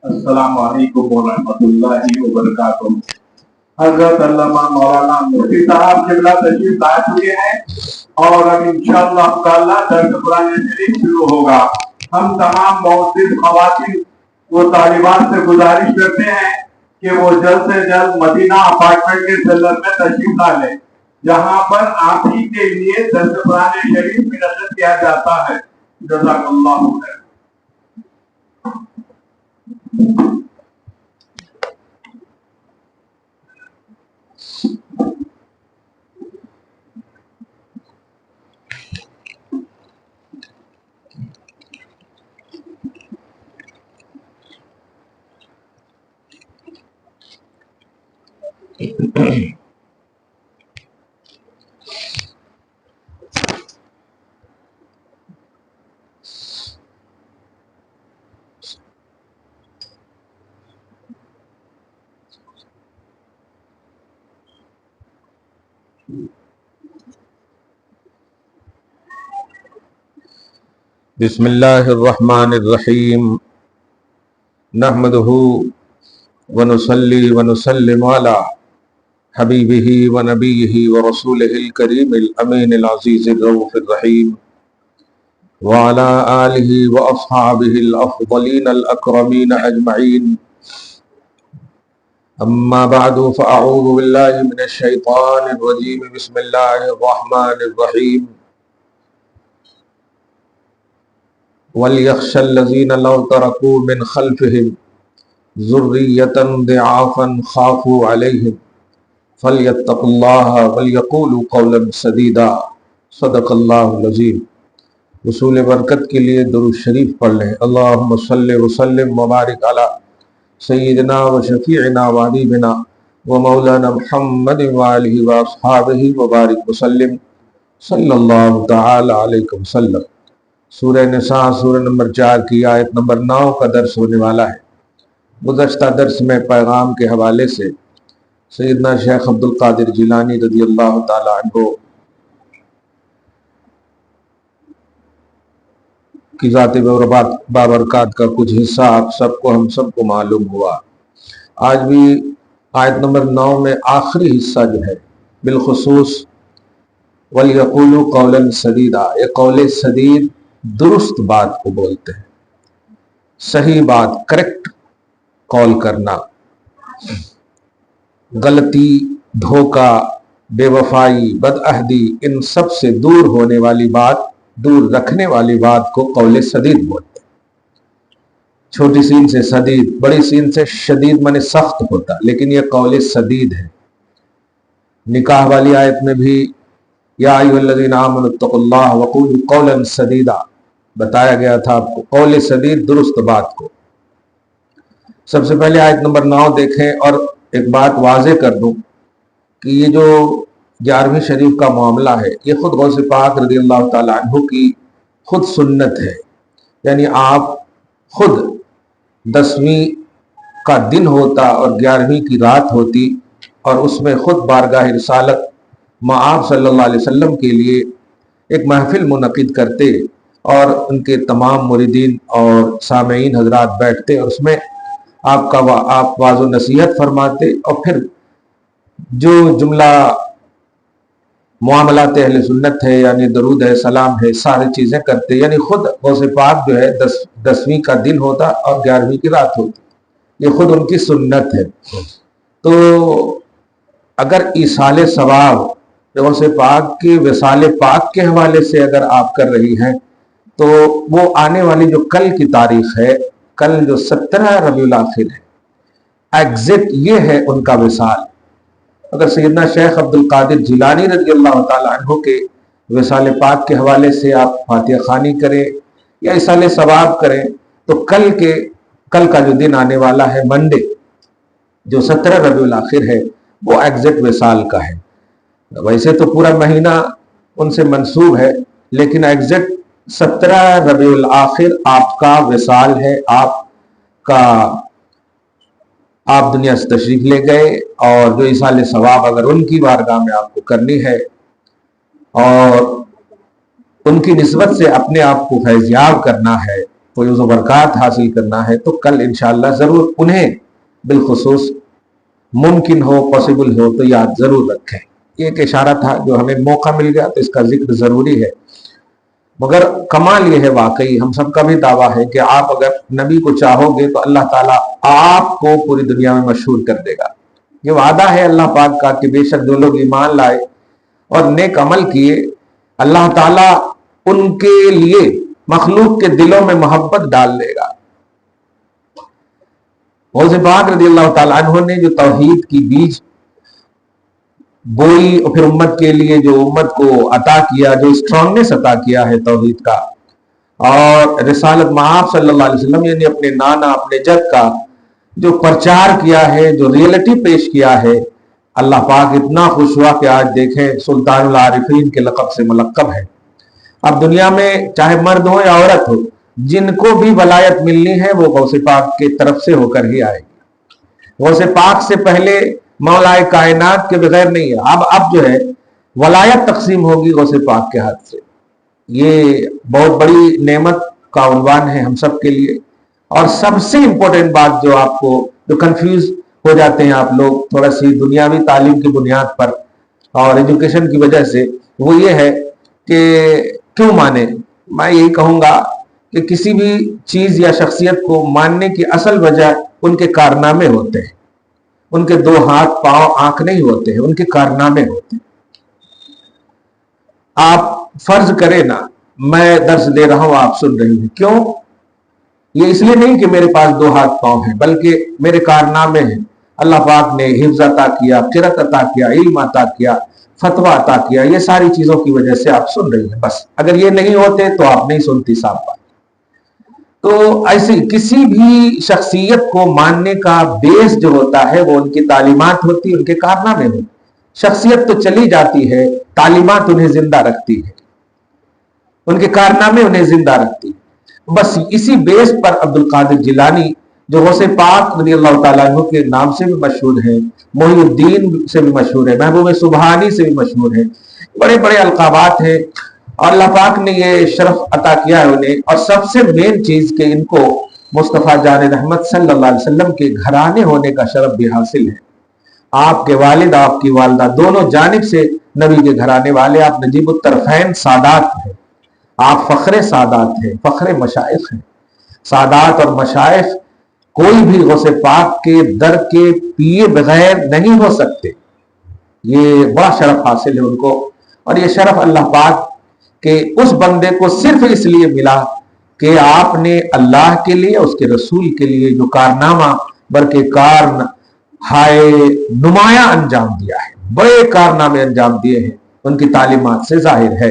السلام علیکم ورحمۃ اللہ وبرکاتہ۔ حضرت علامہ مولانا مفتی صاحب قبلہ تشریف لا چکے ہیں اور اب انشاءاللہ تعالی درس قرآن شریف شروع ہوگا۔ ہم تمام معزز خواتین و طالبات سے گزارش کرتے ہیں کہ وہ جلد سے جلد مدینہ اپارٹمنٹ کے سیلر میں تشریف لا لیں، جہاں پر آپ ہی کے لیے درس قرآن شریف منعقد کیا جاتا ہے۔ جزاک اللہ خیر۔ بسم اللہ الرحمن الرحیم، نحمدہ ونصلی ونسلم علی حبیبہ ونبیہ ورسولہ الکریم الامین العزیز الرؤوف الرحیم وعلی آلہ واصحابہ الافضلین الاکرمین اجمعین، اما بعد فاعوذ باللہ من الشیطان الرجیم، بسم اللہ الرحمن الرحیم۔ وَلْيَخْشَ الَّذِينَ لَوْ تَرَكُوا مِنْ خَلْفِهِمْ ذُرِّيَّةً ضِعَافًا خَافُوا عَلَيْهِمْ فَلْيَتَّقُوا اللَّهَ وَلْيَقُولُوا قَوْلًا سَدِيدًا۔ صدق اللہ العظیم۔ وصول برکت کے لیے درود شریف پڑھ لیں۔ اللہم صلی وسلم وبارک علی سیدنا و شفیعنا و حبیبنا و مولانا محمد وآلہ واصحابہ وبارک وسلم، صلی اللہ تعالی علیہ وسلم۔ سورہ نساء سورہ نمبر 4 کی آیت نمبر 9 کا درس ہونے والا ہے۔ گزشتہ درس میں پیغام کے حوالے سے سیدنا شیخ عبد القادر جیلانی رضی اللہ تعالی عنہ کی ذات بابرکات کا کچھ حصہ آپ سب کو ہم سب کو معلوم ہوا۔ آج بھی آیت نمبر 9 میں آخری حصہ جو ہے بالخصوص وَلْيَقُولُوا قَوْلًا سَدِيدًا، یہ قول سدید درست بات کو بولتے ہیں، صحیح بات، کریکٹ قول کرنا، غلطی، دھوکہ، بے وفائی، بدعہدی، ان سب سے دور ہونے والی بات، دور رکھنے والی بات کو قول سدید بولتے ہیں۔ چھوٹی سین سے سدید، بڑی سین سے شدید معنی سخت ہوتا، لیکن یہ قول سدید ہے۔ نکاح والی آیت میں بھی یا ایھا الذین آمنوا اتقوا اللہ وقولوا قولا سدیدا بتایا گیا تھا آپ کو، قول سدید درست بات کو۔ سب سے پہلے آیت نمبر 9 دیکھیں اور ایک بات واضح کر دوں کہ یہ جو 11ویں شریف کا معاملہ ہے یہ خود غوث پاک رضی اللہ تعالی عنہ کی خود سنت ہے، یعنی آپ خود 10ویں کا دن ہوتا اور 11ویں کی رات ہوتی اور اس میں خود بارگاہ رسالت آپ صلی اللہ علیہ وسلم کے لیے ایک محفل منعقد کرتے اور ان کے تمام مریدین اور سامعین حضرات بیٹھتے اور اس میں آپ واعظ و نصیحت فرماتے اور پھر جو جملہ معاملات اہل سنت ہے یعنی درود ہے، سلام ہے، ساری چیزیں کرتے، یعنی خود غوث پاک جو ہے 10ویں کا دن ہوتا اور 11ویں کی رات ہوتی، یہ خود ان کی سنت ہے۔ تو اگر ایصال ثواب غوث پاک کے وصال پاک کے حوالے سے اگر آپ کر رہی ہیں تو وہ آنے والی جو کل کی تاریخ ہے، کل جو 17 ربیع الاخر ہے، ایگزیکٹ یہ ہے ان کا وصال۔ اگر سیدنا شیخ عبد القادر جیلانی رضی اللہ تعالی عنہ کے وصال پاک کے حوالے سے آپ فاتحہ خوانی کریں یا ایصال ثواب کریں تو کل کا جو دن آنے والا ہے منڈے جو 17 ربیع الاخر ہے وہ ایگزیکٹ وصال کا ہے۔ ویسے تو پورا مہینہ ان سے منسوب ہے لیکن ایگزیکٹ 17 ربیع الاخر آپ کا وصال ہے، آپ دنیا سے تشریف لے گئے اور جو ایصال ثواب اگر ان کی بارگاہ میں آپ کو کرنی ہے اور ان کی نسبت سے اپنے آپ کو فیضیاب کرنا ہے फैज़ व बरक़ात हासिल करना है तो कल इंशाअल्लाह ज़रूर उन्हें बिलखुसूस मुमकिन हो, पॉसिबल हो तो याद ज़रूर रखें। ये एक इशारा था, जो हमें मौका मिल गया तो इसका जिक्र ज़रूरी है। मगर कमाल ये है, वाकई हम सबका भी दावा है कि आप अगर नबी को चाहोगे तो अल्लाह ताला आपको पूरी दुनिया में मशहूर कर देगा। ये वादा है अल्लाह पाक का कि बेशक जो लोग ईमान लाए और नेक अमल किए, अल्लाह ताला उनके लिए मखलूक के दिलों में मोहब्बत डाल देगा। गौसे पाक रज़ियल्लाहु ताला अन्हु ने जो तौहीद की बीज बोई और फिर उम्मत के लिए जो उम्मत को अता किया, जो स्ट्रांगनेस अता किया है तौहीद का, और रिसालत मआब सल्लल्लाहु अलैहि वसल्लम यानी अपने नाना अपने जद का जो प्रचार किया है, जो रियलिटी पेश किया है, अल्लाह पाक इतना खुश हुआ कि आज देखें सुल्तानुल आरिफीन के लक़ब से मुलक़्क़ब है। अब दुनिया में चाहे मर्द हो या औरत हो, जिनको भी वलायत मिलनी है वो गौसे पाक के तरफ से होकर ही आएगी। गौसे पाक से पहले मौलाए कायनात के बगैर नहीं है। अब जो है वलायत तकसीम होगी गौसे पाक के हाथ से। ये बहुत बड़ी नेमत का उन्वान है हम सब के लिए। और सबसे इंपॉर्टेंट बात जो आपको, जो कंफ्यूज हो जाते हैं आप लोग थोड़ा सी दुनियावी तालीम की बुनियाद पर और एजुकेशन की वजह से, वो ये है कि क्यों माने। मैं यही कहूँगा कि किसी भी चीज़ या शख्सियत को मानने की असल वजह उनके कारनामे होते हैं। उनके दो हाथ पांव आंख नहीं होते हैं, उनके कारनामे होते हैं। आप फर्ज करें ना, मैं दर्स दे रहा हूं, आप सुन रही हैं, क्यों? ये इसलिए नहीं कि मेरे पास दो हाथ पांव हैं, बल्कि मेरे कारनामे हैं। अल्लाह पाक ने हिफ्ज़ अता किया, क़िरात अता किया, इल्म अता किया, फतवा अता किया, ये सारी चीजों की वजह से आप सुन रही हैं। बस अगर ये नहीं होते तो आप नहीं सुनती, साफ बात। तो ऐसी किसी भी शख्सियत को मानने का बेस जो होता है वो उनकी तालीमात होती है, उनके कारनामे होते। शख्सियत तो चली जाती है, तालीमात उन्हें जिंदा रखती है, उनके कारनामे उन्हें जिंदा रखती है। बस इसी बेस पर अब्दुल कादिर जिलानी, जो गौसे पाक रज़ियल्लाहु ताला अन्हु के नाम से भी मशहूर है, मोहिउद्दीन से भी मशहूर है, महबूब सुबहानी से भी मशहूर है, बड़े बड़े अलकाबात हैं और अल्लाह पाक ने ये शरफ अता किया है उन्हें। और सबसे मेन चीज के इनको मुस्तफ़ा जान रहमत सल्लल्लाहु अलैहि वसल्लम के घराने होने का शरफ भी हासिल है। आपके वालिद, आपकी वालिदा दोनों जानिब से नबी के घराने वाले, आप नजीबुत तरफ़ैन सादात हैं, आप फ़ख्रे सादात हैं, फ़ख्रे मशाइख हैं। सादात और मशाइख कोई भी गौसे पाक के दर के पिए बगैर नहीं हो सकते। ये बड़ा शरफ हासिल है उनको। और ये शरफ अल्लाह पाक के उस बंदे को सिर्फ इसलिए मिला कि आपने अल्लाह के लिए, उसके रसूल के लिए जो कारनामा बल्कि कारन हाय नुमाया अंजाम दिया है, बड़े कारनामे अंजाम दिए हैं, उनकी तालीमात से जाहिर है।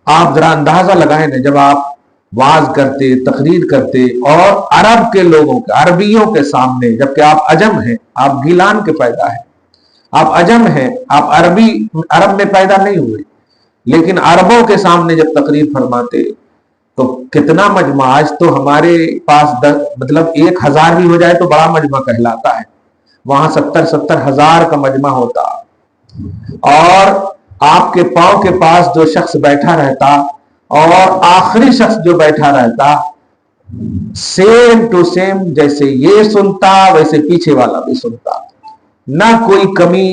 आप जरा अंदाजा लगाएं ना, जब आप वाज करते, तकरीर करते और अरब के लोगों के, अरबियों के सामने, जबकि आप अजम हैं, आप गिलान के पैदा हैं, आप अजम हैं, आप अरब में पैदा नहीं हुए, लेकिन अरबों के सामने जब तकरीर फरमाते तो कितना मजमा। आज तो हमारे पास मतलब 1000 भी हो जाए तो बड़ा मजमा कहलाता है, वहां 70-70 हजार का मजमा होता। और आपके पांव के पास जो शख्स बैठा रहता और आखिरी शख्स जो बैठा रहता, सेम टू सेम, जैसे ये सुनता वैसे पीछे वाला भी सुनता, ना कोई कमी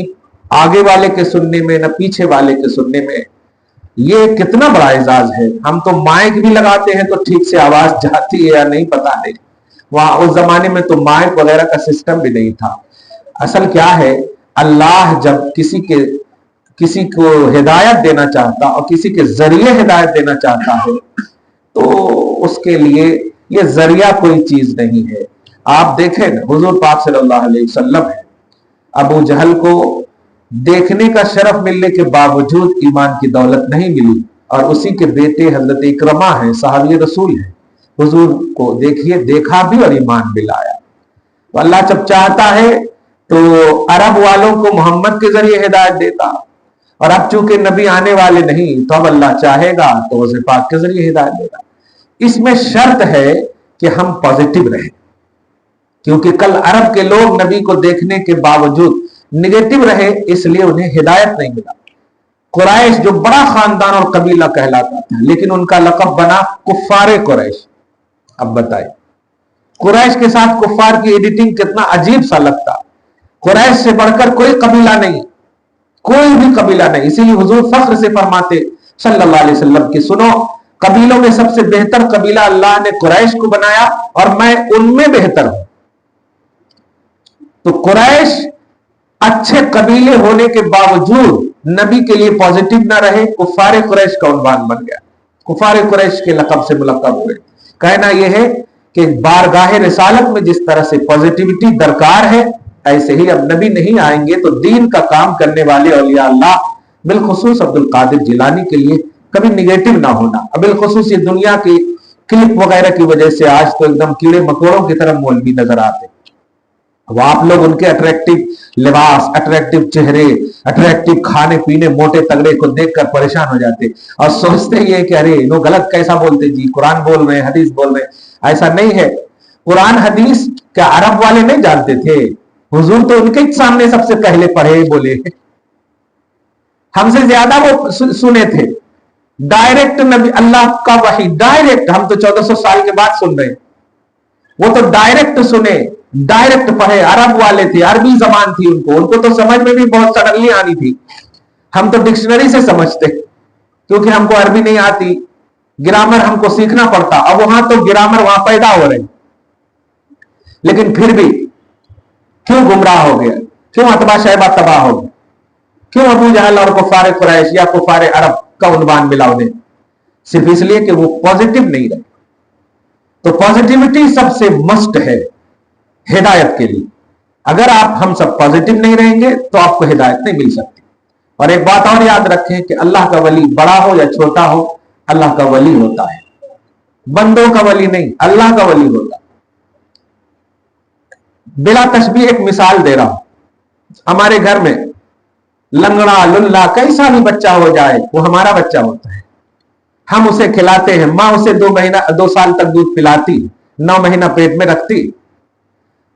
आगे वाले के सुनने में ना पीछे वाले के सुनने में। ये कितना बड़ा एजाज है। हम तो माइक भी लगाते हैं तो ठीक से आवाज जाती है या नहीं पता नहीं, वहां उस जमाने में तो माइक वगैरह का सिस्टम भी नहीं था। असल क्या है, अल्लाह जब किसी को हिदायत देना चाहता और किसी के जरिए हिदायत देना चाहता है तो उसके लिए ये जरिया कोई चीज नहीं है। आप देखें ना, हुजूर पाक सल्लल्लाहु अलैहि वसल्लम है, अबू जहल को देखने का शरफ मिलने के बावजूद ईमान की दौलत नहीं मिली, और उसी के बेटे हजरत इकरमा है, साहबी रसूल है, हुजूर को देखिए, देखा भी और ईमान भी लाया। तो अल्लाह जब चाहता है तो अरब वालों को मोहम्मद के जरिए हिदायत देता, और अब चूंकि नबी आने वाले नहीं तो अब अल्लाह चाहेगा तो उसे पाक के जरिए हिदायत देगा। इसमें शर्त है कि हम पॉजिटिव रहें, क्योंकि कल अरब के लोग नबी को देखने के बावजूद निगेटिव रहे, इसलिए उन्हें हिदायत नहीं मिला। कुरैश जो बड़ा खानदान और कबीला कहलाता था, लेकिन उनका लक़ब बना कुफ़ार कुरैश। अब बताइए, कुरैश के साथ कुफ़ार की एडिटिंग कितना अजीब सा लगता। कुरैश से बढ़कर कोई कबीला नहीं, कोई भी कबीला नहीं। इसीलिए हुजूर फख्र से फरमाते सल्लल्लाहु अलैहि वसल्लम कि सुनो, कबीलों में सबसे बेहतर कबीला अल्लाह ने कुरैश को बनाया और मैं उनमें बेहतर हूं। तो कुरैश अच्छे कबीले होने के बावजूद नबी के लिए पॉजिटिव ना रहे, कुफारे कुरैश का उन्वान बन गया, कुफारे कुरैश के लक़ब से मुलक़ब हुए। कहना यह है कि बारगाह रिसालत में जिस तरह से पॉजिटिविटी दरकार है, ऐसे ही अब नबी नहीं आएंगे तो दीन का काम करने वाले औलिया अल्लाह, बिलखुसूस अब्दुल कादिर जिलानी के लिए कभी निगेटिव ना होना। अब बिलखुसूस ये दुनिया की क्लिप वगैरह की वजह से आज तो एकदम कीड़े मकोड़ों की तरह मौलवी नजर आते। अब आप लोग उनके अट्रैक्टिव लिबास, अट्रैक्टिव चेहरे, अट्रैक्टिव खाने पीने, मोटे तगड़े को देखकर परेशान हो जाते और सोचते ये कि अरे नो गलत कैसा बोलते जी, कुरान बोल रहे हैं, हदीस बोल रहे हैं। ऐसा नहीं है। कुरान हदीस क्या अरब वाले नहीं जानते थे? हुजूर तो उनके सामने सबसे पहले पढ़े बोले, हमसे ज्यादा वो सुने थे। डायरेक्ट नबी अल्लाह का वही डायरेक्ट, हम तो 1400 साल के बाद सुन रहे हैं, वो तो डायरेक्ट सुने, डायरेक्ट पढ़े। अरब वाले थे, अरबी जबान थी उनको तो समझ में भी बहुत सडनली आनी थी। हम तो डिक्शनरी से समझते क्योंकि हमको अरबी नहीं आती, ग्रामर हमको सीखना पड़ता। अब वहां तो ग्रामर वहां पैदा हो रहे, लेकिन फिर भी क्यों गुमराह हो गया, क्यों अतबा शैबा तबाह हो गया, क्यों अबू जहल और कुफारे कुरैश या कुफारे अरब का उन्वान मिला उन्हें? सिर्फ इसलिए कि वो पॉजिटिव नहीं रहे। तो पॉजिटिविटी सबसे मस्ट है हिदायत के लिए। अगर हम सब पॉजिटिव नहीं रहेंगे तो आपको हिदायत नहीं मिल सकती। और एक बात और याद रखें कि अल्लाह का वली बड़ा हो या छोटा हो, अल्लाह का वली होता है, बंदों का वली नहीं, अल्लाह का वली होता है। बिला तशबीह एक मिसाल दे रहा हूं। हमारे घर में लंगड़ा लुल्ला कैसा भी बच्चा हो जाए, वो हमारा बच्चा होता है, हम उसे खिलाते हैं। मां उसे 2 साल तक दूध पिलाती, 9 महीना पेट में रखती।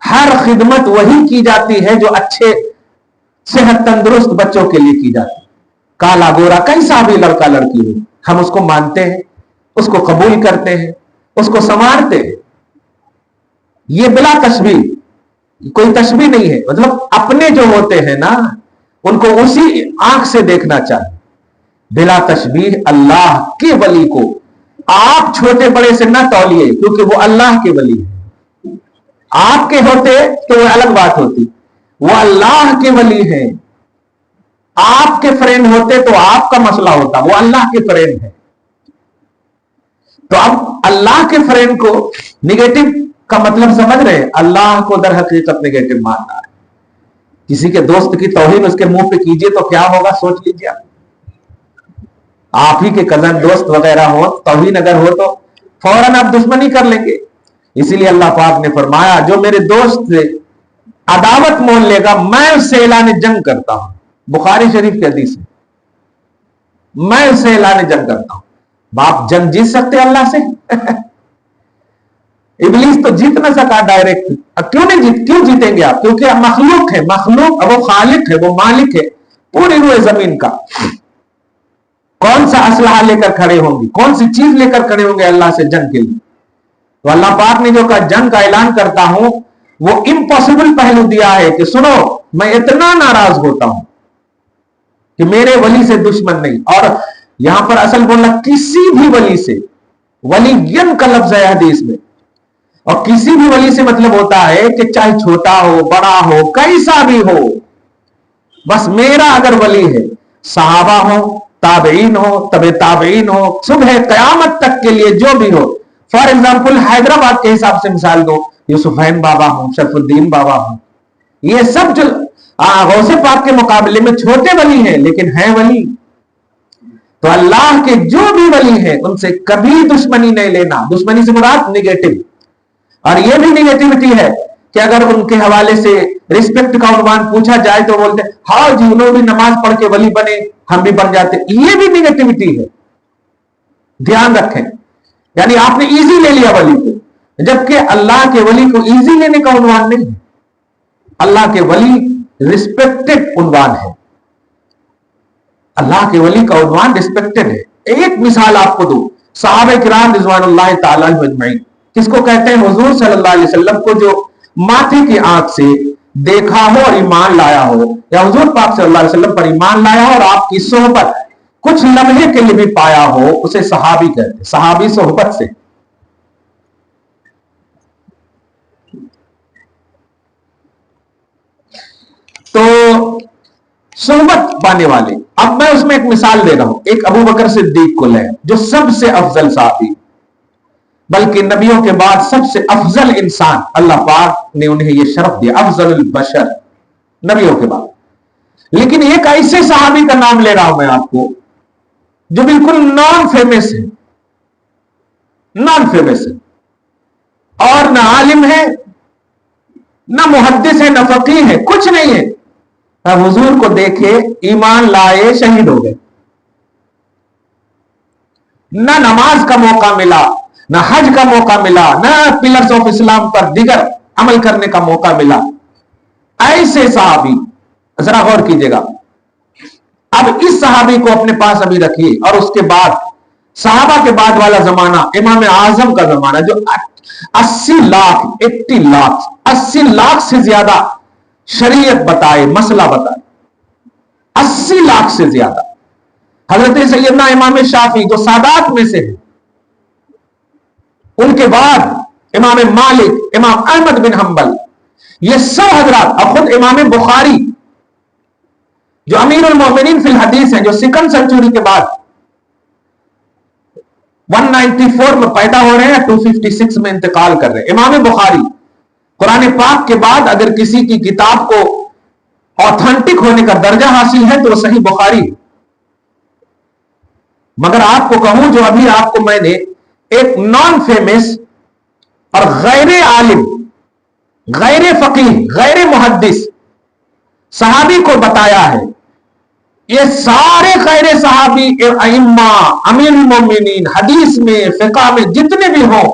हर खिदमत वही की जाती है जो अच्छे सेहत तंदुरुस्त बच्चों के लिए की जाती है। काला गोरा कैसा भी लड़का लड़की हो, हम उसको मानते हैं, उसको कबूल करते हैं, उसको संवारते हैं। ये बिला तशबीह, कोई तशबीह नहीं है। मतलब अपने जो होते हैं ना, उनको उसी आंख से देखना चाहिए। बिला तशबीह अल्लाह के वली को आप छोटे बड़े से ना तौलिए, क्योंकि वो अल्लाह के वली है। आपके होते तो वो अलग बात होती, वो अल्लाह के वली है। आपके फ्रेंड होते तो आपका मसला होता, वो अल्लाह के फ्रेंड है। तो अब अल्लाह के फ्रेंड को निगेटिव का मतलब समझ रहे हैं? अल्लाह को दर हकीकत निगेटिव मानना है। किसी के दोस्त की तौहीन उसके मुंह पे कीजिए तो क्या होगा, सोच लीजिए। आप ही के कजन दोस्त वगैरह हो, तौहीन अगर हो तो फौरन आप दुश्मनी कर लेंगे। इसीलिए अल्लाह पाक ने फरमाया, जो मेरे दोस्त से अदावत मोल लेगा, मैं उससे ऐलान जंग करता हूं। बुखारी शरीफ की हदीस है, मैं उससे ऐलान जंग करता हूं। बाप जंग जीत सकते अल्लाह से? इब्लीस तो जीत ना सका डायरेक्ट। क्यों जीतेंगे आप? क्योंकि आप मखलूक है, मखलूक, अब वो खालिक है, वो मालिक है पूरी रूए जमीन का। कौन सा असलहा लेकर खड़े होंगे, कौन सी चीज लेकर खड़े होंगे अल्लाह से जंग के लिए? तो अल्लाह पाक ने जो कहा जंग का ऐलान करता हूं, वो इम्पॉसिबल पहलू दिया है कि सुनो, मैं इतना नाराज होता हूं कि मेरे वली से दुश्मन नहीं। और यहां पर असल बोलना किसी भी वली से, वलीयन का लफ्ज है हदीस में, और किसी भी वली से मतलब होता है कि चाहे छोटा हो, बड़ा हो, कैसा भी हो, बस मेरा अगर वली है, सहाबा हो, ताबईन हो, तबे ताबईन हो, सुबह क़यामत तक के लिए जो भी हो। फॉर एग्जाम्पल हैदराबाद के हिसाब से मिसाल दो, यूसुफैन बाबा हो, शरफुद्दीन बाबा हो, ये सब जो गौसे पाक के मुकाबले में छोटे वली हैं, लेकिन हैं वली। तो अल्लाह के जो भी वली हैं उनसे कभी दुश्मनी नहीं लेना। दुश्मनी से मुराद निगेटिव। और यह भी निगेटिविटी है कि अगर उनके हवाले से रिस्पेक्ट का उन्वान पूछा जाए तो बोलते हाँ जी, उन्होंने भी नमाज पढ़ के वली बने, हम भी बन जाते। ये भी निगेटिविटी है, ध्यान रखें। यानी आपने इजी ले लिया वली को, जबकि अल्लाह के वली को इजी लेने का उन्वान नहीं है। अल्लाह के वली रिस्पेक्टेड उन्वान है। अल्लाह के वली का उन्वान रिस्पेक्टेड है। एक मिसाल आपको दूं, सहाबा किराम रिज़वानुल्लाह ताला अलैहिम अजमईन, किसको कहते हैं? हुजूर सल्लल्लाहु अलैहि वसल्लम को जो माथे की आंख से देखा हो और ईमान लाया हो, या हुजूर पाक सल्लल्लाहु अलैहि वसल्लम पर ईमान लाया हो और आपकी सोहबत कुछ लम्हे के लिए भी पाया हो, उसे सहाबी कहते हैं। सहाबी सोहबत से। तो सोहबत पाने वाले, अब मैं उसमें एक मिसाल दे रहा हूं, एक अबू बकर सिद्दीक को ले, जो सबसे अफजल साहबी, बल्कि नबियों के बाद सबसे अफजल इंसान, अल्लाह पाक ने उन्हें यह शरफ दिया, अफजल बशर नबियों के बाद। लेकिन एक ऐसे सहाबी का नाम ले रहा हूं मैं आपको जो बिल्कुल नॉन फेमस है, नॉन फेमस है, और न आलिम है, न मुहद्दिस है, न फकीह है, कुछ नहीं है। अब हुजूर को देखे, ईमान लाए, शहीद हो गए। न नमाज का मौका मिला, न हज का मौका मिला, न पिलर्स ऑफ इस्लाम पर दिगर अमल करने का मौका मिला। ऐसे सहाबी, जरा गौर कीजिएगा। अब इस सहाबी को अपने पास अभी रखिए, और उसके बाद सहाबा के बाद वाला जमाना, इमाम आजम का जमाना, जो 80 लाख 80 लाख 80 लाख से ज्यादा शरीयत बताए, मसला बताए, 80 लाख से ज्यादा। हजरत सैयदना इमाम शाफी जो सादात में से है, उनके बाद इमाम मालिक, इमाम अहमद बिन हंबल, ये सब हजरात, और खुद इमाम बुखारी जो अमीरुल मोमिनीन फिल हदीस हैं, जो सेकंड सेंचुरी के बाद 194 में पैदा हो रहे हैं, 256 में इंतकाल कर रहे हैं। इमाम बुखारी कुरान पाक के बाद अगर किसी की किताब को ऑथेंटिक होने का दर्जा हासिल है तो वो सही बुखारी। मगर आपको कहूं, जो अभी आपको मैंने एक नॉन फेमस और गैर आलिम, गैर फकीह, गैर मुहद्दिस सहाबी को बताया है, ये सारे गैर सहाबी इम्मा, अमीरुल मोमिनीन, हदीस में, फिक़ह में जितने भी हों,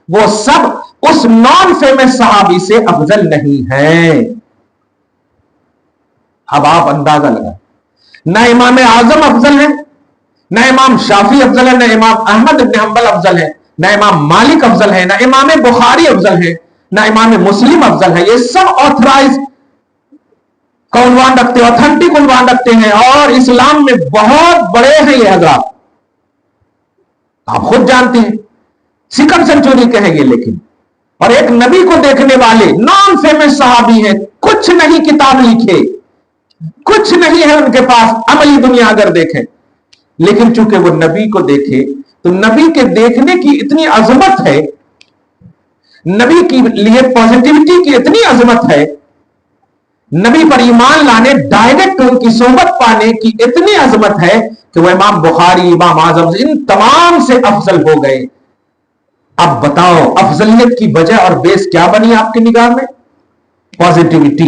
वो सब उस नॉन फेमस सहाबी से अफजल नहीं है। अब आप अंदाजा लगा, ना इमाम आजम अफजल है, ना इमाम शाफी अफजल है, ना इमाम अहमद इब्न हंबल अफजल है, ना इमाम मालिक अफजल है, ना इमाम बुखारी अफजल है, ना इमाम मुस्लिम अफजल है। ये सब ऑथराइज का उन्वान रखते हैं, ऑथेंटिक उन्वान रखते हैं, और इस्लाम में बहुत बड़े हैं ये हजरात, आप खुद जानते हैं, सेकंड सेंचुरी के हैं ये। लेकिन और एक नबी को देखने वाले नॉन फेमस सहाबी हैं, कुछ नहीं किताब लिखे, कुछ नहीं है उनके पास अमली दुनिया अगर देखें, लेकिन चूंकि वो नबी को देखे, तो नबी के देखने की इतनी अजमत है, नबी के लिए पॉजिटिविटी की इतनी अजमत है, नबी पर ईमान लाने, डायरेक्ट उनकी सोहबत पाने की इतनी अजमत है कि वह इमाम बुखारी, इमाम आजम, इन तमाम से अफजल हो गए। अब बताओ, अफजलियत की वजह और बेस क्या बनी आपकी निगाह में? पॉजिटिविटी।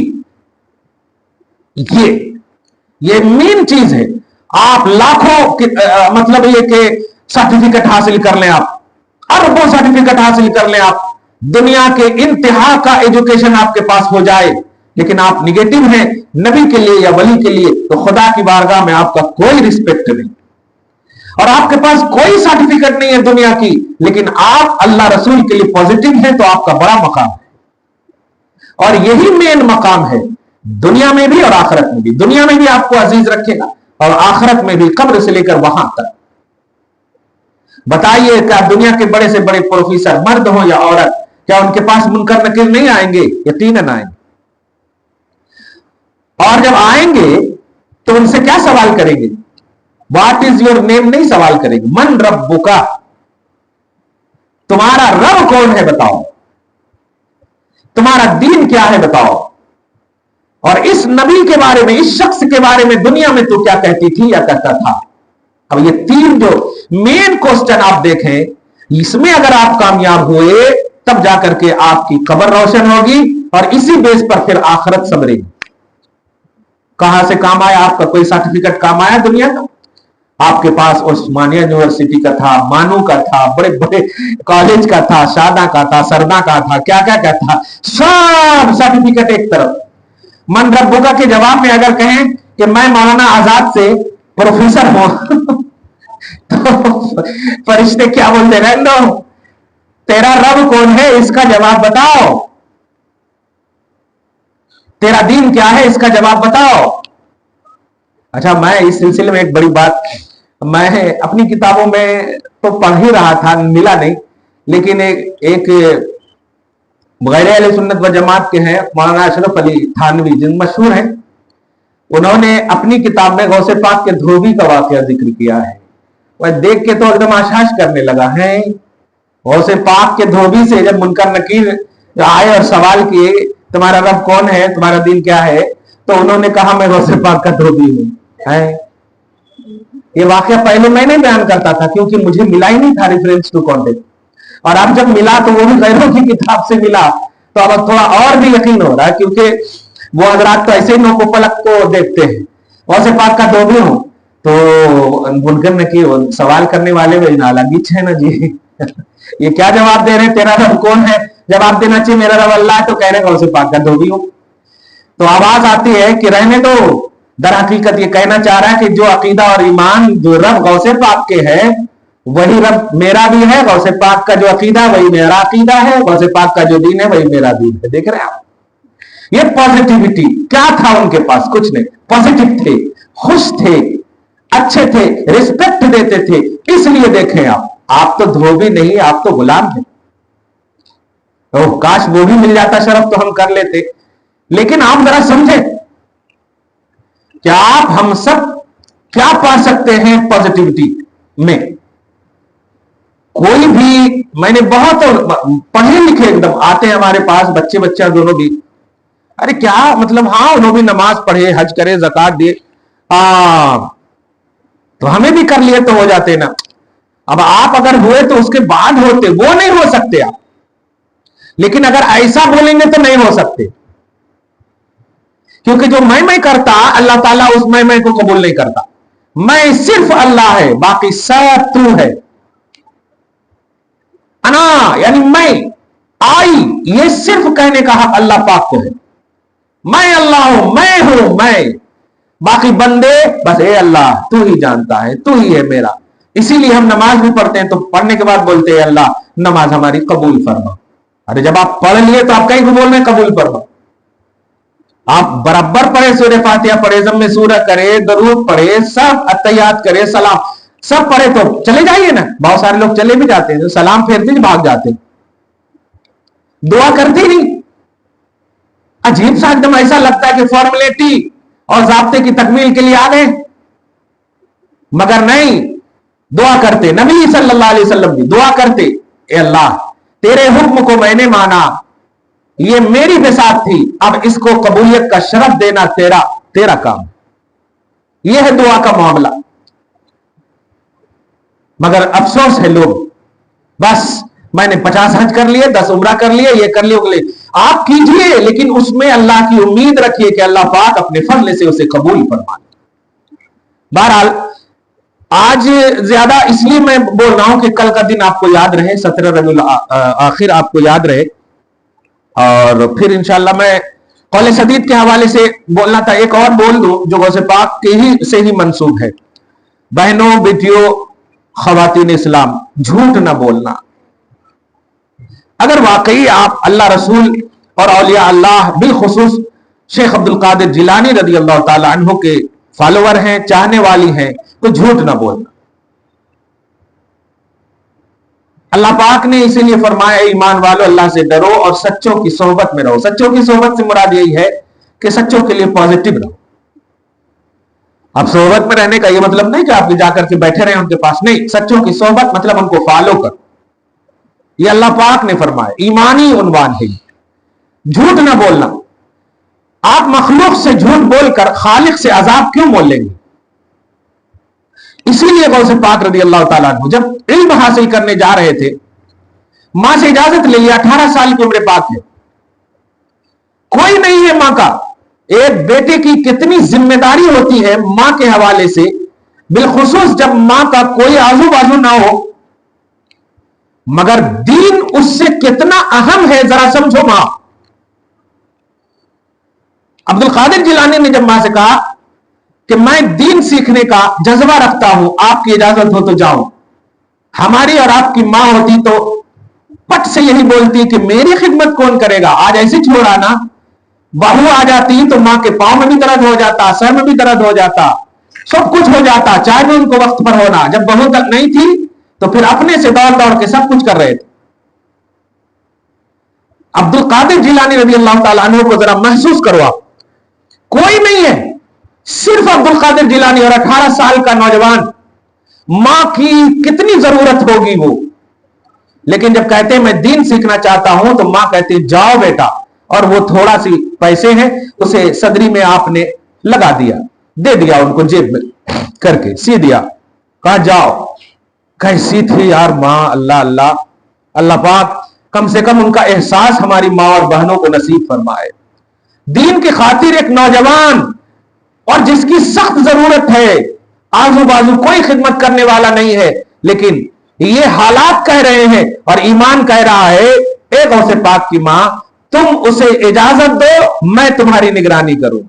ये मेन चीज है। आप लाखों मतलब ये कि सर्टिफिकेट हासिल कर लें, आप अरबों सर्टिफिकेट हासिल कर लें, आप दुनिया के इंतहा का एजुकेशन आपके पास हो जाए, लेकिन आप निगेटिव हैं नबी के लिए या वली के लिए, तो खुदा की बारगाह में आपका कोई रिस्पेक्ट नहीं, और आपके पास कोई सर्टिफिकेट नहीं है दुनिया की, लेकिन आप अल्लाह रसूल के लिए पॉजिटिव हैं, तो आपका बड़ा मकाम है। और यही मेन मकाम है दुनिया में भी और आखिरत में भी। दुनिया में भी आपको अजीज रखेगा और आखिरत में भी, कब्र से लेकर वहां तक। बताइए, क्या दुनिया के बड़े से बड़े प्रोफेसर, मर्द हो या औरत, क्या उनके पास मुनकर नकीर नहीं आएंगे? यकीनन आएंगे। और जब आएंगे तो उनसे क्या सवाल करेंगे? व्हाट इज योर नेम नहीं सवाल करेंगे, मन रब्बुका, तुम्हारा रब कौन है बताओ, तुम्हारा दीन क्या है बताओ, और इस नबी के बारे में, इस शख्स के बारे में दुनिया में तो क्या कहती थी या कहता था। अब ये तीन जो मेन क्वेश्चन आप देखें, इसमें अगर आप कामयाब हुए तब जाकर के आपकी कब्र रोशन होगी, और इसी बेस पर फिर आखिरत संवरेगी। कहां से काम आया आपका? कोई सर्टिफिकेट काम आया दुनिया का? आपके पास उस्मानिया यूनिवर्सिटी का था, मानू का था, बड़े बड़े कॉलेज का था, शादा का था, सरदा का था, क्या क्या क्या था, सब सर्टिफिकेट एक तरफ। मन रब्बुका के जवाब में अगर कहें कि मैं मौलाना आजाद से प्रोफेसर हो तो फरिश्ते क्या बोलते, रहने दो, तेरा रब कौन है इसका जवाब बताओ, तेरा दीन क्या है इसका जवाब बताओ। अच्छा, मैं इस सिलसिले में एक बड़ी बात, मैं अपनी किताबों में तो पढ़ ही रहा था, मिला नहीं, लेकिन एक गैर अहले सुन्नत व जमात के हैं मौलाना अशरफ अली थानवी, जिन मशहूर हैं, उन्होंने अपनी किताब में गौसे पाक के धोबी का वाकया जिक्र किया है। वह देख के तो एकदम आशाश करने लगा है। गौसे पाक के धोबी से जब मुनकर नकीर आए और सवाल किए तुम्हारा रब कौन है, तुम्हारा दीन क्या है, तो उन्होंने कहा मैं गौसे पाक का धोबी हूं। ये वाकया पहले मैं नहीं बयान करता था क्योंकि मुझे मिला ही नहीं था रेफरेंस टू कॉन्टेक्ट, और अब जब मिला तो वो भी गैरों की किताब से मिला, तो अब थोड़ा और भी यकीन हो रहा है, क्योंकि वो हजरात तो ऐसे ही नोको पलक को देखते हैं। गौसे पाक का धोबी हूं तो मुनकर नकीर सवाल करने वाले वही नालागिच है ना जी ये क्या जवाब दे रहे हैं, तेरा रब कौन है, जवाब देना चाहिए मेरा रब अल्लाह है, तो कह रहे गौसे पाक का धोबी हूं। तो आवाज आती है कि रहने दो, दर हकीकत ये कहना चाह रहा है कि जो अकीदा और ईमान जो रब गौसे पाक के है वही रब मेरा भी है, गौसे पाक का जो अकीदा वही मेरा अकीदा है, गौसे पाक का जो दीन है वही मेरा दीन है। देख रहे हैं आप, ये पॉजिटिविटी क्या था उनके पास, कुछ नहीं, पॉजिटिव थे, खुश थे, अच्छे थे, रिस्पेक्ट देते थे। इसलिए देखें आप तो धोबी नहीं, आप तो गुलाम थे। ओह काश वो भी मिल जाता शरफ तो हम कर लेते। लेकिन आप जरा समझे क्या आप हम सब क्या पा सकते हैं पॉजिटिविटी में। कोई भी, मैंने बहुत पढ़े लिखे एकदम आते हैं हमारे पास बच्चे दोनों भी, अरे क्या मतलब, हाँ उन्होंने भी नमाज पढ़े, हज करे, ज़कात दिए, तो हमें भी कर लिए तो हो जाते ना। अब आप अगर हुए तो उसके बाद होते, वो नहीं हो सकते आप। लेकिन अगर ऐसा बोलेंगे तो नहीं हो सकते, क्योंकि जो मैं करता अल्लाह ताला उस मैं को कबूल नहीं करता। मैं सिर्फ अल्लाह है, बाकी सब तू है। अना यानी मैं, आई, ये सिर्फ कहने का हक अल्लाह पाक को है। मैं अल्लाह हूं, मैं हूं, मैं, बाकी बंदे बस ए अल्लाह तू ही जानता है, तू ही है मेरा। इसीलिए हम नमाज भी पढ़ते हैं तो पढ़ने के बाद बोलते हैं अल्लाह नमाज हमारी कबूल फरमा। अरे जब आप पढ़ लिए तो आप कहीं को बोल रहे हैं कबूल फरमा। आप बराबर पढ़े, सूरह फातिहा पढ़े, ज़म्मे सूरह करे, दरूद पढ़े, सब अत्तहियात करे, सलाम सब पढ़े तो चले जाइए ना। बहुत सारे लोग चले भी जाते हैं, तो सलाम फेरते भाग जाते हैं, दुआ करते नहीं। अजीब सा एकदम ऐसा लगता है कि फॉर्मेलिटी और ज़ाब्ते की तकमील के लिए आ गए, मगर नहीं, दुआ करते। नबी सल्लल्लाहु अलैहि वसल्लम भी दुआ करते, ए अल्लाह तेरे हुक्म को मैंने माना, ये मेरी बिसात थी, अब इसको कबूलियत का शरफ देना तेरा काम। यह है दुआ का मामला। मगर अफसोस है लोग बस मैंने 50 हज कर लिए, 10 उम्रा कर लिए, ये कर लिए, आप कीजिए, लेकिन उसमें अल्लाह की उम्मीद रखिए कि अल्लाह पाक अपने फजल से उसे कबूल फरमा। बहरहाल आज ज्यादा इसलिए मैं बोल रहा हूं कि कल का दिन आपको याद रहे, 17 रबीउल आखिर आपको याद रहे, और फिर इंशाअल्लाह मैं कौले सदीद के हवाले से बोलना था। एक और बोल दूं जो गौसे पाक के ही से ही मंसूब है। बहनों, बेटियों, खवातीन इस्लाम, झूठ ना बोलना। अगर वाकई आप अल्लाह रसूल और औलिया अल्लाह बिलखुसूस शेख अब्दुल कादिर जिलानी रदी अल्लाह ताला अन्हु के फॉलोवर हैं, चाहने वाली हैं, तो झूठ ना बोलना। अल्लाह पाक ने इसीलिए फरमाया ईमान वालों अल्लाह से डरो और सच्चों की सोहबत में रहो। सच्चों की सोहबत से मुराद यही है कि सच्चों के लिए पॉजिटिव रहो। अब सोहबत में रहने का यह मतलब नहीं कि आप जाकर के बैठे रहे उनके पास, नहीं, सच्चों की सोहबत मतलब उनको फॉलो करो। ये अल्लाह पाक ने फरमाया, ईमानी उन्वान है। झूठ ना बोलना। आप मखलूक से झूठ बोलकर खालिक से अजाब क्यों मोल लेंगे। इसीलिए गौसे पाक रदी अल्लाह ताला अन्हु जब इल्म हासिल करने जा रहे थे, मां से इजाजत ले लिया, 18 साल की उम्र पाक है, कोई नहीं है मां का। एक बेटे की कितनी जिम्मेदारी होती है मां के हवाले से, बिलखुसूस जब मां का कोई आजू बाजू ना हो, मगर दीन उससे कितना अहम है जरा समझो। मां अब्दुल कादिर जिलानी ने जब मां से कहा کہ میں دین سیکھنے کا جذبہ رکھتا ہوں, آپ کی اجازت ہو تو جاؤں. ہماری اور آپ کی ماں ہوتی تو پٹ سے یہی بولتی کہ میری خدمت کون کرے گا. آج ایسے چھوڑا نا, بہو آ جاتی تو ماں کے پاؤں میں بھی درد ہو جاتا, سر میں بھی درد ہو جاتا, سب کچھ ہو جاتا, چاہے بھی ان کو وقت پر ہونا. جب بہو تک نہیں تھی تو پھر اپنے سے دوڑ دوڑ کے سب کچھ کر رہے تھے. عبد القادر جیلانی رضی اللہ تعالیٰ عنہ کو ذرا محسوس کرو آپ, کوئی نہیں ہے, صرف عبد القادر جیلانی اور 18 سال کا نوجوان. ماں کی کتنی ضرورت ہوگی وہ, لیکن جب کہتے ہیں میں دین سیکھنا چاہتا ہوں تو ماں کہتی ہے جاؤ بیٹا, اور وہ تھوڑا سی پیسے ہیں اسے صدری میں آپ نے لگا دیا, دے دیا ان کو جیب میں کر کے سی دیا, کہا جاؤ. کیسی تھی یار ماں, اللہ اللہ, اللہ پاک کم سے کم ان کا احساس ہماری ماں اور بہنوں کو نصیب فرمائے. دین کی خاطر ایک نوجوان, اور جس کی سخت ضرورت ہے, آزو بازو کوئی خدمت کرنے والا نہیں ہے, لیکن یہ حالات کہہ رہے ہیں اور ایمان کہہ رہا ہے اے غوث پاک کی ماں تم اسے اجازت دو, میں تمہاری نگرانی کروں.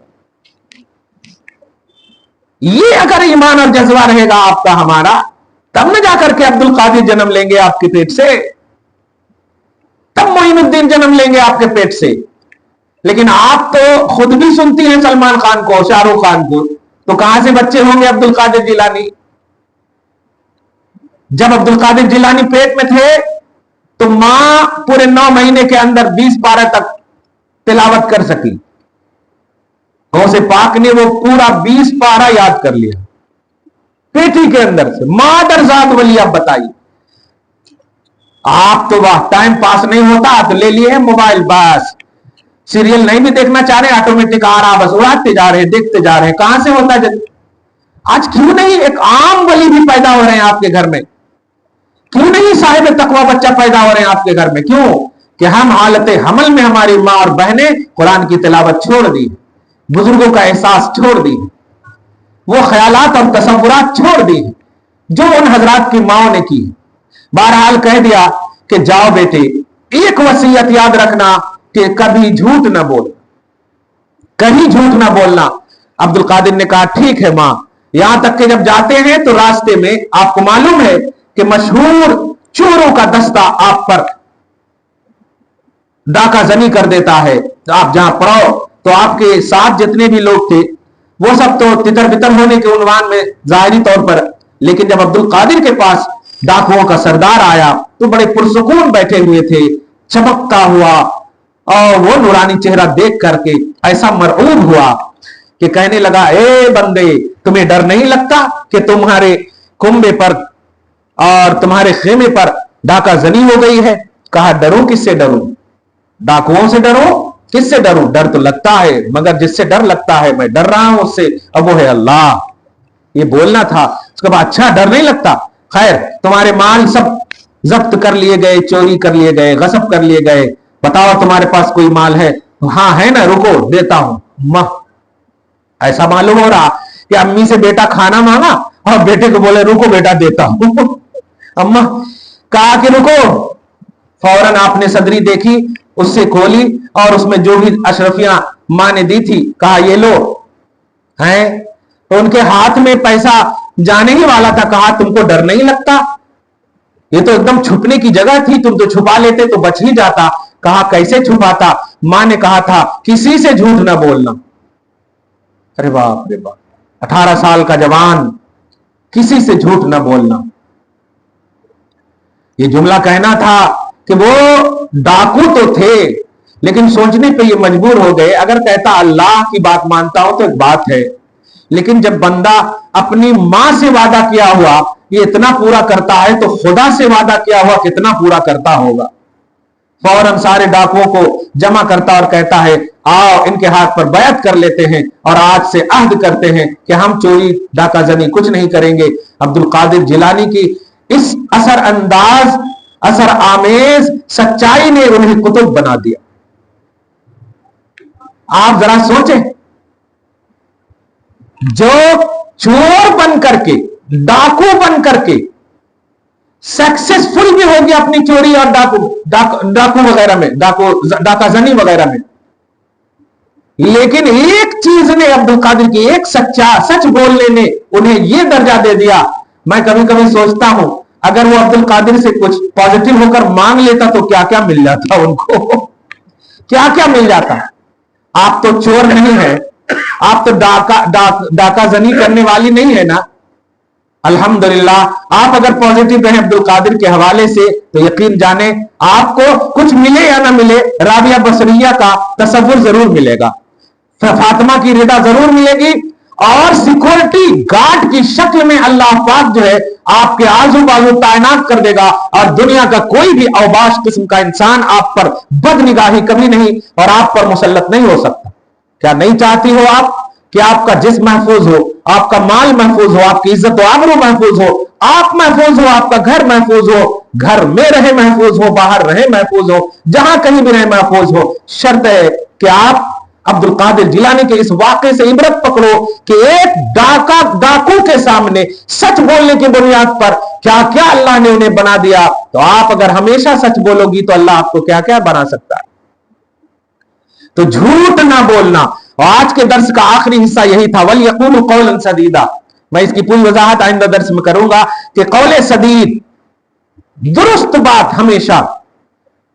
یہ اگر ایمان اور جذبہ رہے گا آپ کا ہمارا, تب نہ جا کر کے عبد القادر جنم لیں گے آپ کے پیٹ سے, تب معین الدین جنم لیں گے آپ کے پیٹ سے. لیکن آپ تو خود بھی سنتی ہیں سلمان خان کو, شاہ رخ خان کو, تو کہاں سے بچے ہوں گے عبد القادر جیلانی. جب عبد القادر جیلانی پیٹ میں تھے تو ماں پورے 9 مہینے کے اندر 20 پارہ تک تلاوت کر سکی. غوث پاک نے وہ پورا 20 پارہ یاد کر لیا پیٹی کے اندر سے. مادر ذات ولی, اب بتائیے آپ تو واہ ٹائم پاس نہیں ہوتا تو لے لیے موبائل, بس سیریل نہیں بھی دیکھنا چاہ رہے, آٹومیٹک آ رہا, بس اڑاتے جا رہے, دیکھتے جا رہے. کہاں سے ہوتا ہے آج؟ کیوں نہیں ایک عام ولی بھی پیدا ہو رہے ہیں آپ کے گھر میں؟ کیوں نہیں صاحب تقوی بچہ پیدا ہو رہے ہیں آپ کے گھر میں؟ کیوں کہ ہم حالت حمل میں ہماری ماں اور بہنیں قرآن کی تلاوت چھوڑ دی, بزرگوں کا احساس چھوڑ دی, وہ خیالات اور تصورات چھوڑ دی جو ان حضرات کی ماں نے کی. بہرحال کہہ دیا کہ جاؤ بیٹے, ایک وصیت یاد رکھنا کہ کبھی جھوٹ نہ بول, کہیں جھوٹ نہ بولنا. عبد القادر نے کہا ٹھیک ہے ماں. یہاں تک کہ جب جاتے ہیں تو راستے میں آپ کو معلوم ہے کہ مشہور چوروں کا دستہ آپ پر ڈاکہ زنی کر دیتا ہے. آپ جہاں پڑھو تو آپ کے ساتھ جتنے بھی لوگ تھے وہ سب تو تتر بتر ہونے کے عنوان میں ظاہری طور پر, لیکن جب عبد القادر کے پاس ڈاکوؤں کا سردار آیا تو بڑے پرسکون بیٹھے ہوئے تھے, چمکتا ہوا, اور وہ نورانی چہرہ دیکھ کر کے ایسا مرعوب ہوا کہ کہنے لگا اے بندے تمہیں ڈر نہیں لگتا کہ تمہارے کنبے پر اور تمہارے خیمے پر ڈاکہ زنی ہو گئی ہے؟ کہا ڈروں کس سے ڈروں, ڈاکوؤں سے ڈروں, کس سے ڈروں؟ ڈر تو لگتا ہے مگر جس سے ڈر لگتا ہے میں ڈر رہا ہوں اس سے, اب وہ ہے اللہ. یہ بولنا تھا. اس کے بعد اچھا ڈر نہیں لگتا, خیر تمہارے مال سب ضبط کر لیے گئے, چوری کر لیے گئے, غصب کر لیے گئے, بتاؤ تمہارے پاس کوئی مال ہے؟ ہاں ہے نا, رکو دیتا ہوں. ایسا معلوم ہو رہا کہ امی سے بیٹا کھانا مانگا اور بیٹے کو بولے رکو بیٹا دیتا ہوں. اما کہا کہ رکو, فوراً آپ نے صدری دیکھی, اس سے کھولی اور اس میں جو بھی اشرفیاں ماں نے دی تھی کہا یہ لو ہیں. تو ان کے ہاتھ میں پیسہ جانے ہی والا تھا. کہا تم کو ڈر نہیں لگتا؟ یہ تو ایک دم چھپنے کی جگہ تھی, تم تو چھپا لیتے تو بچ ہی جاتا. کہا کیسے چھپاتا؟ ماں نے کہا تھا کسی سے جھوٹ نہ بولنا. ارے باپ رے باپ, 18 سال کا جوان, کسی سے جھوٹ نہ بولنا. یہ جملہ کہنا تھا کہ وہ ڈاکو تو تھے لیکن سوچنے پہ یہ مجبور ہو گئے. اگر کہتا اللہ کی بات مانتا ہوں تو ایک بات ہے, لیکن جب بندہ اپنی ماں سے وعدہ کیا ہوا یہ اتنا پورا کرتا ہے تو خدا سے وعدہ کیا ہوا کتنا پورا کرتا ہوگا. فوراً سارے ڈاکوؤں کو جمع کرتا اور کہتا ہے آؤ ان کے ہاتھ پر بیعت کر لیتے ہیں اور آج سے عہد کرتے ہیں کہ ہم چوری ڈاکہ زنی کچھ نہیں کریں گے. عبد القادر جیلانی کی اس اثر انداز, اثر آمیز سچائی نے انہیں قطب بنا دیا. آپ ذرا سوچیں, جو چور بن کر کے, ڈاکو بن کر کے سکسیسفل بھی ہو گیا اپنی چوری اور ڈاکو وغیرہ میں, ڈاکہ زنی وغیرہ میں, लेकिन एक चीज ने, अब्दुल कादिर की एक सच बोलने ने उन्हें यह दर्जा दे दिया। मैं कभी कभी सोचता हूं अगर वो अब्दुल कादिर से कुछ पॉजिटिव होकर मांग लेता तो क्या क्या मिल जाता उनको, क्या क्या मिल जाता। आप तो चोर नहीं है, आप तो डाका जनी करने वाली नहीं है ना। अल्हम्दुलिल्लाह आप अगर पॉजिटिव रहे अब्दुल कादिर के हवाले से तो यकीन जाने आपको कुछ मिले या ना मिले, राबिया बसरिया का तसव्वुर जरूर मिलेगा, फातिमा की रिदा जरूर मिलेगी, और सिक्योरिटी गार्ड की शक्ल में अल्लाह पाक जो है आपके आजू बाजू तैनात कर देगा, और दुनिया का कोई भी अवबाश किस्म का इंसान आप पर बदनिगाही कभी नहीं और आप पर मुसल्लत नहीं हो सकता। क्या नहीं चाहती हो आप कि आपका जिस्म महफूज हो, आपका माल महफूज हो, आपकी इज्जत व आबरू महफूज हो, आप महफूज हो, आपका घर महफूज हो, घर में रहे महफूज हो, बाहर रहे महफूज हो, जहां कहीं भी रहे महफूज हो। शर्त है कि आप अब्दुल कादिर जिलानी के इस वाक़े से इबरत पकड़ो कि एक डाकू के सामने सच बोलने की बुनियाद पर क्या क्या अल्लाह ने उन्हें बना दिया, तो आप अगर हमेशा सच बोलोगी तो अल्लाह आपको क्या क्या बना सकता है। तो झूठ ना बोलना। और आज के दर्स का आखिरी हिस्सा यही था, वल यक़ूलु क़ौलन सदीदा। मैं इसकी पूरी वजाहत आइंदा दर्स में करूंगा कि कौले सदीद, दुरुस्त बात हमेशा।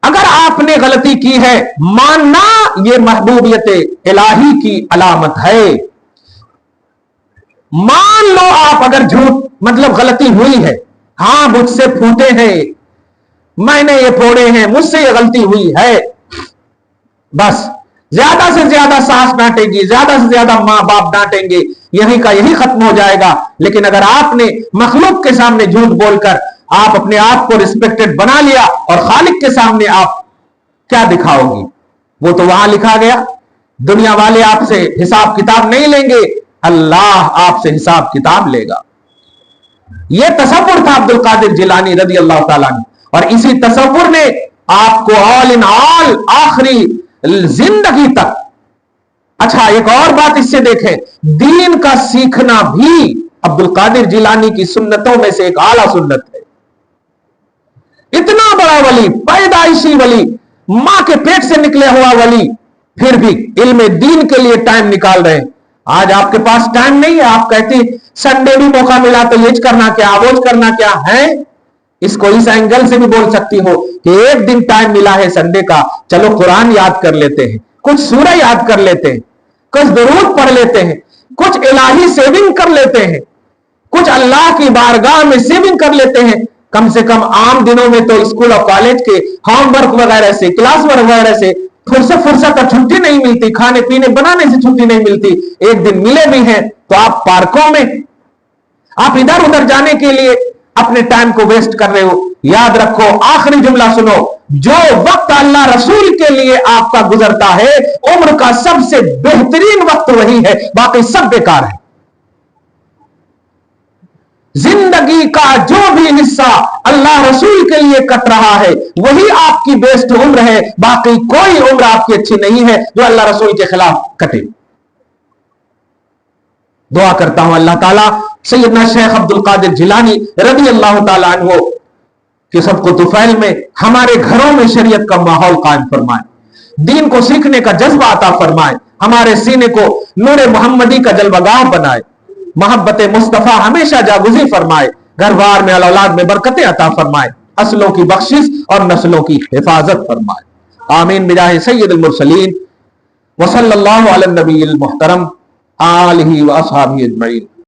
अगर आपने गलती की है, मानना यह महबूबियत इलाही की अलामत है। मान लो आप अगर झूठ मतलब गलती हुई है, हां मुझसे फूटे हैं, मैंने ये फोड़े हैं, मुझसे ये गलती हुई है, बस ज्यादा से ज्यादा सास डांटेगी, ज्यादा से ज्यादा मां बाप डांटेंगे, यही का यही खत्म हो जाएगा। लेकिन अगर आपने मखलूक के सामने झूठ बोलकर आप अपने आप को रिस्पेक्टेड बना लिया और खालिक के सामने आप क्या दिखाओगी? वो तो वहां लिखा गया, दुनिया वाले आपसे हिसाब किताब नहीं लेंगे, अल्लाह आपसे हिसाब किताब लेगा। यह तसव्वुर था अब्दुल कादिर जिलानी रज़ी अल्लाह ताला अन्हु, और इसी तसव्वुर ने आपको ऑल इन ऑल आखिरी जिंदगी तक। अच्छा एक और बात इससे देखें, दीन का सीखना भी अब्दुल कादिर जिलानी की सुन्नतों में से एक आला सुन्नत है। इतना बड़ा वली, पैदाइशी वली, मां के पेट से निकले हुआ वली, फिर भी इल्म दीन के लिए टाइम निकाल रहे हैं। आज आपके पास टाइम नहीं है, आप कहते संडे भी मौका मिला तो ये करना क्या, वो करना क्या है। इसको इस एंगल से भी बोल सकती हो कि एक दिन टाइम मिला है संडे का, चलो कुरान याद कर लेते हैं, कुछ सूरह याद कर लेते हैं, कुछ दुरूद पढ़ लेते हैं, कुछ इलाही सेविंग कर लेते हैं, कुछ अल्लाह की बारगाह में सेविंग कर लेते हैं। कम से कम आम दिनों में तो स्कूल और कॉलेज के होमवर्क वगैरह से, क्लास वर्क वगैरह से फुर्सत का छुट्टी नहीं मिलती, खाने पीने बनाने से छुट्टी नहीं मिलती। एक दिन मिले भी हैं तो आप पार्कों में, आप इधर उधर जाने के लिए अपने टाइम को वेस्ट कर रहे हो। याद रखो, आखिरी जुमला सुनो, जो वक्त अल्लाह रसूल के लिए आपका गुजरता है, उम्र का सबसे बेहतरीन वक्त वही है, बाकी सब बेकार है। जिंदगी का जो भी हिस्सा अल्लाह रसूल के लिए कट रहा है वही आपकी बेस्ट उम्र है, बाकी कोई उम्र आपकी अच्छी नहीं है जो अल्लाह रसूल के खिलाफ कटे। दुआ करता हूं अल्लाह ताला सैयदना शेख अब्दुल कादिर जिलानी रज़ी अल्लाह ताला अन्हु के सबको तुफैल में हमारे घरों में शरीयत का माहौल कायम फरमाए, दीन को सीखने का जज्बा अता फरमाए, हमारे सीने को नूर मोहम्मदी का जलवगाह बनाए, मोहब्बत मुस्तफा हमेशा जागुज़ी फरमाए, घर बार में औलाद में बरकतें अता फरमाए, असलों की बख्शिश और नस्लों की हिफाजत फरमाए। आमीन बिजाह सय्यदुल मुरसलीन व सल्लल्लाहु अला नबील मुहतरम आलिहि व अस्हाबिहि अजमईन।